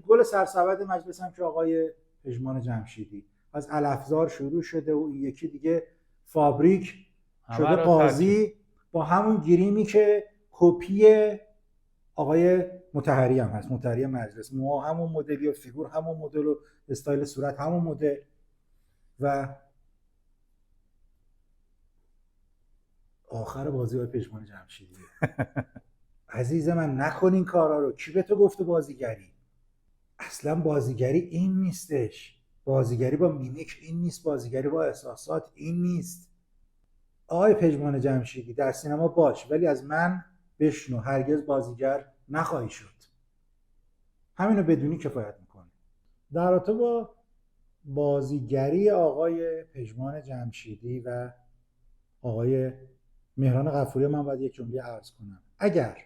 گل سرسبد مجلس هم که آقای پژمان جمشیدی از الافزار شروع شده و این یکی دیگه فابریک شده قاضی با همون گریمی که کپی آقای مطهری هم هست، مطهری مجلس، موها همون مدلی و فیگور همون مدل و استایل صورت همون مدل. و آخر بازی های پژمان جمشیدی عزیز من نکن این کارا رو. کی به تو گفته بازیگری؟ اصلا بازیگری این نیستش. بازیگری با میمیک این نیست، بازیگری با احساسات این نیست. آقای پژمان جمشیدی در سینما باش، ولی از من بشنو هرگز بازیگر نخواهی شد. همینو بدونی کفایت میکنه. در رابطه با بازیگری آقای پژمان جمشیدی و آقای مهران غفوری من باید یک جمله عرض کنم. اگر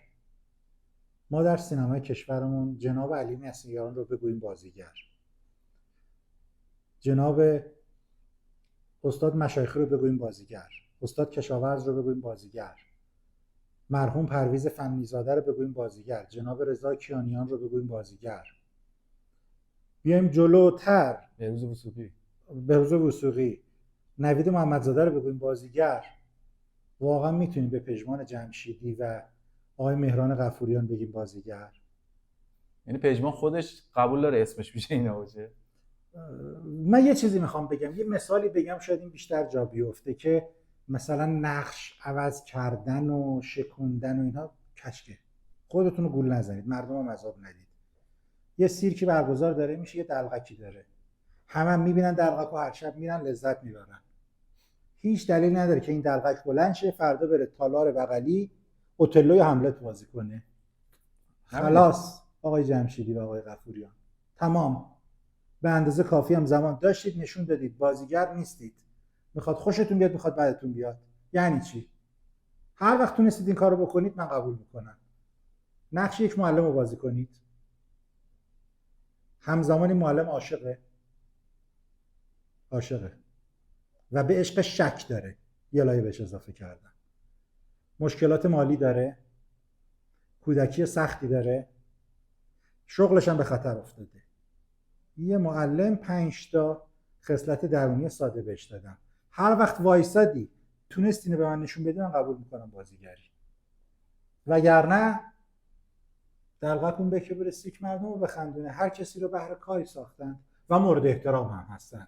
ما در سینمای کشورمون جناب علی نصیریان رو بگوییم بازیگر، جناب استاد مشایخی رو بگوییم بازیگر، استاد کشاورز رو بگوییم بازیگر، مرحوم پرویز فنی‌زاده رو بگوییم بازیگر، جناب رضا کیانیان رو بگوییم بازیگر، بیایم جلوتر بهروز وثوقی، نوید محمدزاده رو بگوییم بازیگر، واقعا میتونیم به پژمان جمشیدی و آقای مهران غفوریان بگیم بازیگر؟ یعنی پژمان خودش قبول داره اسمش میشه اینا باشه؟ من یه چیزی میخوام بگم، یه مثالی بگم شاید این بیشتر جا بیفته، که مثلا نقش عوض کردن و شکوندن و اینها کشکه. خودتون رو گول نزنید، مردم هم عذاب ندید. یه سیرکی برگزار داره میشه، یه دلقکی داره، همه میبینن دلقک و هر شب میرن لذت میبرن. هیچ دلیل نداره که این دلقک بلند شه فردا بره تالار بغلی اوتلو هملت بازی کنه. خلاص آقای جمشیدی و آقای غفوریان، تمام. به اندازه کافی هم زمان داشتید، نشون دادید بازیگر نیستید. میخواد خوشتون بیاد، میخواد بدتون بیاد. یعنی چی؟ هر وقت تونستید این کارو بکنید من قبول میکنم. نقش یک معلم رو بازی کنید، همزمان این معلم عاشقه و به عشق شک داره، یه لایه بهش اضافه کردن، مشکلات مالی داره، کودکی سختی داره، شغلش هم به خطر افتاده. یه معلم 5 تا خصلت درونی ساده بهش دادم. هر وقت وایسادی تونستی اینو به من نشون بدی، من قبول میکنم بازیگری. وگرنه دلقتون بکه بره سیک مردم رو بخندونه. هر کسی رو بهر کاری ساختن و مورد احترام هم هستن.